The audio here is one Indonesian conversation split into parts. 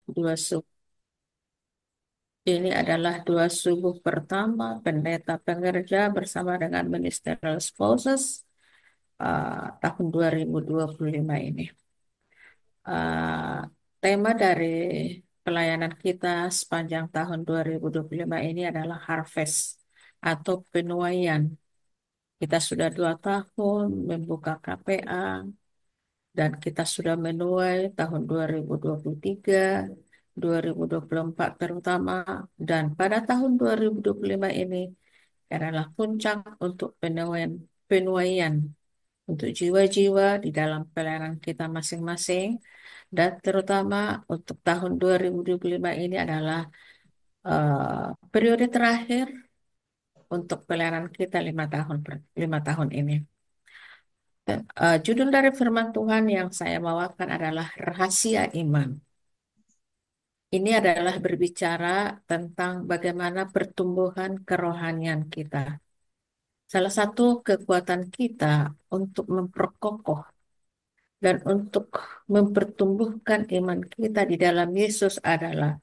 Dua subuh ini adalah dua subuh pertama pendeta pengerja bersama dengan Ministerial Spouses tahun 2025 ini. Uh, Tema dari pelayanan kita sepanjang tahun 2025 ini adalah harvest atau penuaian. Kita sudah 2 tahun membuka KPA dan kita sudah menuai tahun 2023, 2024 terutama, dan pada tahun 2025 ini adalah puncak untuk penuaian untuk jiwa-jiwa di dalam pelayanan kita masing-masing, dan terutama untuk tahun 2025 ini adalah periode terakhir untuk pelayanan kita 5 tahun ini. Judul dari firman Tuhan yang saya bawakan adalah rahasia iman. Ini adalah berbicara tentang bagaimana pertumbuhan kerohanian kita. Salah satu kekuatan kita untuk memperkokoh dan untuk mempertumbuhkan iman kita di dalam Yesus adalah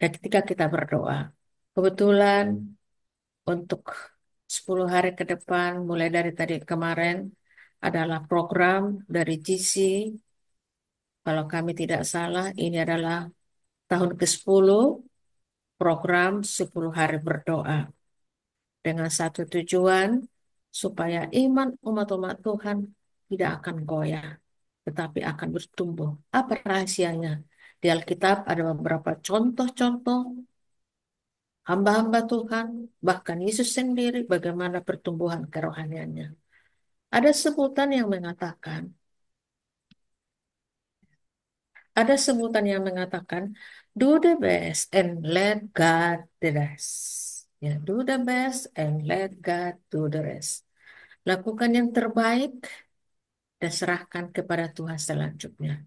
ketika kita berdoa. Kebetulan untuk 10 hari ke depan, mulai dari tadi kemarin, adalah program dari GC. Kalau kami tidak salah, ini adalah tahun ke-10 program 10 hari berdoa. Dengan satu tujuan, supaya iman umat-umat Tuhan tidak akan goyah, tetapi akan bertumbuh. Apa rahasianya? Di Alkitab ada beberapa contoh-contoh hamba-hamba Tuhan, bahkan Yesus sendiri, bagaimana pertumbuhan kerohaniannya. Ada sebutan yang mengatakan, ada sebutan yang mengatakan, do the best and let God the rest. Ya, do the best and let God do the rest. Lakukan yang terbaik dan serahkan kepada Tuhan selanjutnya.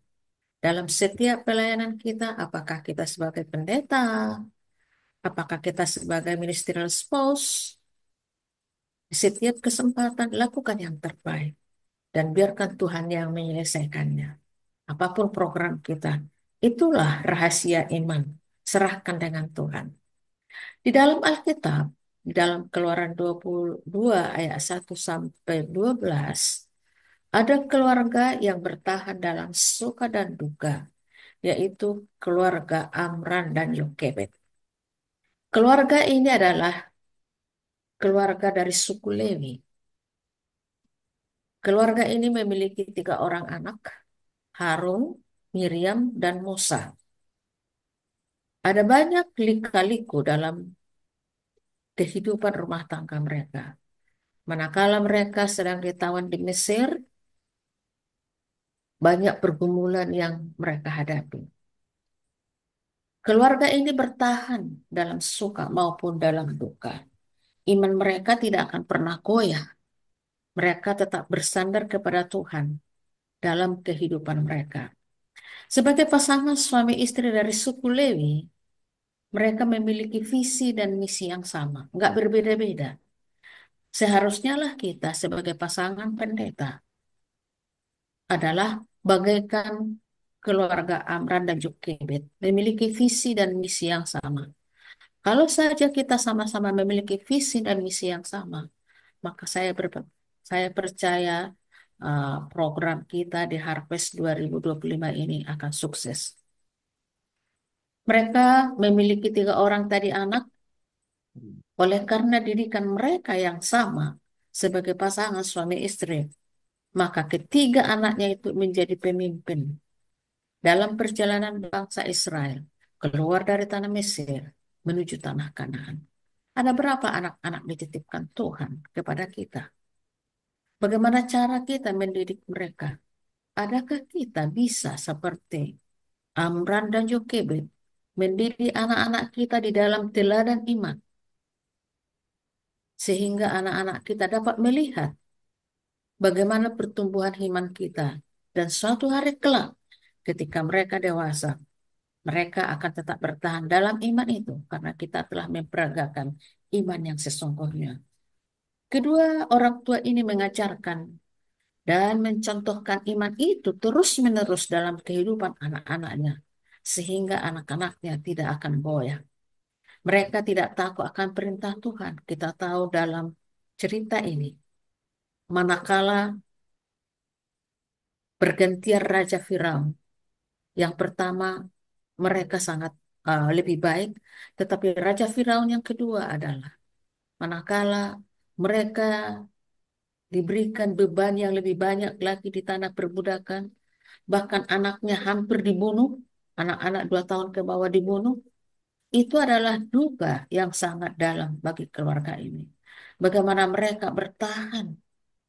Dalam setiap pelayanan kita, apakah kita sebagai pendeta, apakah kita sebagai ministerial spouse, di setiap kesempatan lakukan yang terbaik dan biarkan Tuhan yang menyelesaikannya. Apapun program kita, itulah rahasia iman. Serahkan dengan Tuhan. Di dalam Alkitab, di dalam Keluaran 22 ayat 1 sampai 12, ada keluarga yang bertahan dalam suka dan duka, yaitu keluarga Amran dan Yokebed. Keluarga ini adalah keluarga dari suku Lewi. Keluarga ini memiliki 3 orang anak, Harun, Miriam, dan Musa. Ada banyak lika-liku dalam kehidupan rumah tangga mereka. Manakala mereka sedang ditawan di Mesir, banyak pergumulan yang mereka hadapi. Keluarga ini bertahan dalam suka maupun dalam duka. Iman mereka tidak akan pernah goyah. Mereka tetap bersandar kepada Tuhan dalam kehidupan mereka. Sebagai pasangan suami istri dari suku Lewi, mereka memiliki visi dan misi yang sama, nggak berbeda-beda. Seharusnya lah kita sebagai pasangan pendeta adalah bagaikan keluarga Amran dan Jokebed, memiliki visi dan misi yang sama. Kalau saja kita sama-sama memiliki visi dan misi yang sama, maka saya percaya program kita di Harvest 2025 ini akan sukses. Mereka memiliki 3 orang tadi anak, oleh karena didikan mereka yang sama sebagai pasangan suami istri, maka ketiga anaknya itu menjadi pemimpin dalam perjalanan bangsa Israel keluar dari tanah Mesir menuju tanah Kanaan. Ada berapa anak-anak dititipkan Tuhan kepada kita? Bagaimana cara kita mendidik mereka? Adakah kita bisa seperti Amran dan Yokebed mendidik anak-anak kita di dalam teladan iman sehingga anak-anak kita dapat melihat bagaimana pertumbuhan iman kita dan suatu hari kelak ketika mereka dewasa mereka akan tetap bertahan dalam iman itu karena kita telah memperagakan iman yang sesungguhnya. Kedua orang tua ini mengajarkan dan mencontohkan iman itu terus-menerus dalam kehidupan anak-anaknya. sehingga anak-anaknya tidak akan goyah. Mereka tidak takut akan perintah Tuhan. Kita tahu dalam cerita ini, manakala pergantian Raja Firaun, yang pertama mereka sangat lebih baik, tetapi Raja Firaun yang kedua adalah manakala mereka diberikan beban yang lebih banyak lagi di tanah perbudakan, bahkan anaknya hampir dibunuh, anak-anak 2 tahun ke bawah dibunuh, itu adalah duka yang sangat dalam bagi keluarga ini. Bagaimana mereka bertahan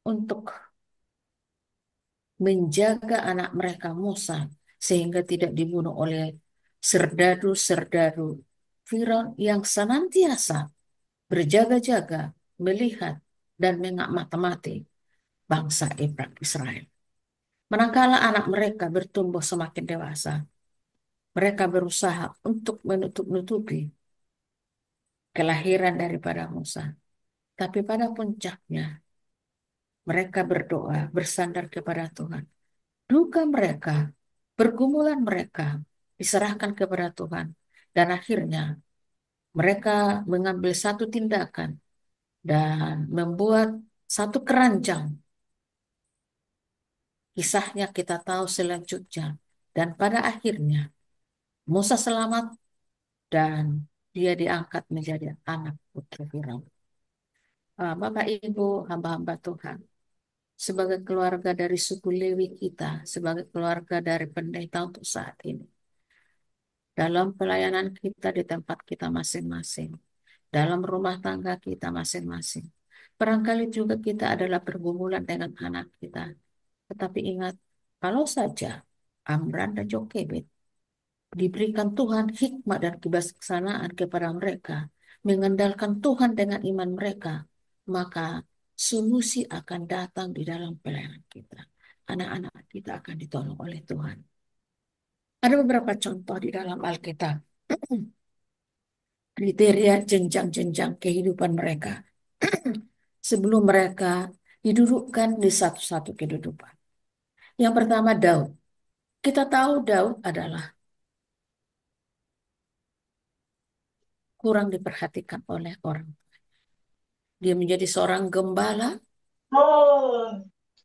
untuk menjaga anak mereka Musa sehingga tidak dibunuh oleh serdadu-serdadu Firaun yang senantiasa berjaga-jaga, melihat dan mengamati bangsa Israel. Manakala anak mereka bertumbuh semakin dewasa, mereka berusaha untuk menutup-nutupi kelahiran daripada Musa. Tapi pada puncaknya, mereka berdoa, bersandar kepada Tuhan. Duka mereka, pergumulan mereka diserahkan kepada Tuhan. Dan akhirnya mereka mengambil satu tindakan dan membuat satu keranjang. Kisahnya kita tahu selanjutnya. Dan pada akhirnya Musa selamat dan dia diangkat menjadi anak putri Firaun. Bapak Ibu hamba-hamba Tuhan, sebagai keluarga dari suku Lewi kita, sebagai keluarga dari pendeta untuk saat ini, dalam pelayanan kita di tempat kita masing-masing, dalam rumah tangga kita masing-masing. Barangkali juga kita adalah pergumulan dengan anak kita. Tetapi ingat, kalau saja Amran dan Jokebed diberikan Tuhan hikmat dan kebijaksanaan kepada mereka, mengandalkan Tuhan dengan iman mereka, maka solusi akan datang di dalam pelayanan kita. Anak-anak kita akan ditolong oleh Tuhan. Ada beberapa contoh di dalam Alkitab. Kriteria jenjang-jenjang kehidupan mereka sebelum mereka didudukkan di satu-satu kehidupan. Yang pertama Daud. Kita tahu Daud adalah kurang diperhatikan oleh orang. Dia menjadi seorang gembala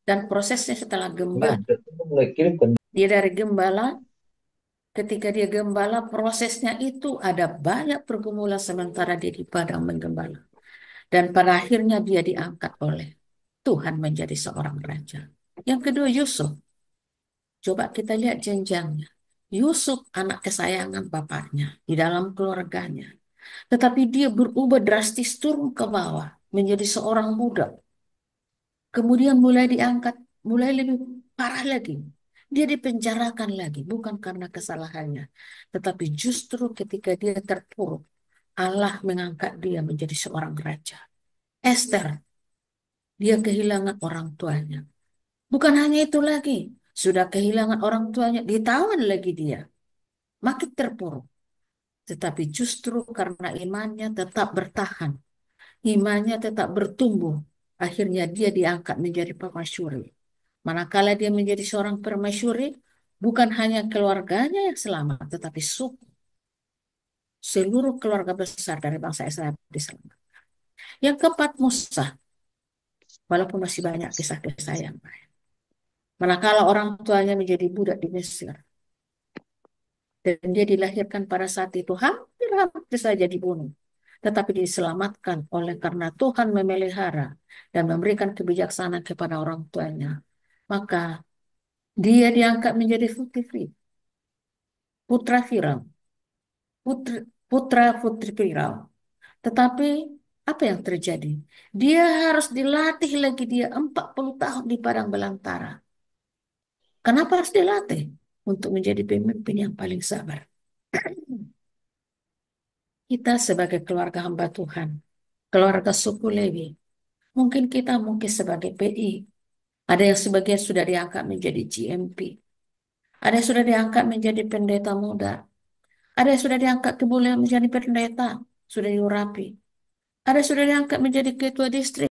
dan prosesnya setelah gembala. Dia dari gembala, ketika dia gembala prosesnya itu ada banyak pergumulan sementara dia di padang menggembala. Dan pada akhirnya dia diangkat oleh Tuhan menjadi seorang raja. Yang kedua Yusuf. Coba kita lihat jenjangnya. Yusuf anak kesayangan bapaknya di dalam keluarganya. Tetapi dia berubah drastis turun ke bawah menjadi seorang budak. Kemudian mulai diangkat, mulai lebih parah lagi. Dia dipenjarakan lagi, bukan karena kesalahannya. Tetapi justru ketika dia terpuruk, Allah mengangkat dia menjadi seorang raja. Esther, dia kehilangan orang tuanya. Bukan hanya itu lagi, sudah kehilangan orang tuanya, ditawan lagi dia. Makin terpuruk. Tetapi justru karena imannya tetap bertahan, imannya tetap bertumbuh, akhirnya dia diangkat menjadi permasyuri. Manakala dia menjadi seorang permasyuri, bukan hanya keluarganya yang selamat, tetapi suku, seluruh keluarga besar dari bangsa Israel diselamatkan. Yang keempat, Musa. Walaupun masih banyak kisah-kisah yang lain. Manakala orang tuanya menjadi budak di Mesir, dan dia dilahirkan pada saat itu hampir saja dibunuh. Tetapi diselamatkan oleh karena Tuhan memelihara dan memberikan kebijaksanaan kepada orang tuanya. Maka dia diangkat menjadi putra Firaun, putra putri Firaun. Tetapi apa yang terjadi? Dia harus dilatih lagi dia 40 tahun di padang belantara. Kenapa harus dilatih? Untuk menjadi pemimpin yang paling sabar. Kita sebagai keluarga hamba Tuhan, keluarga suku Lewi, mungkin sebagai PI, ada yang sebagian sudah diangkat menjadi GMP, ada yang sudah diangkat menjadi pendeta muda, ada yang sudah diangkat ke menjadi pendeta, sudah diurapi, ada yang sudah diangkat menjadi ketua distrik,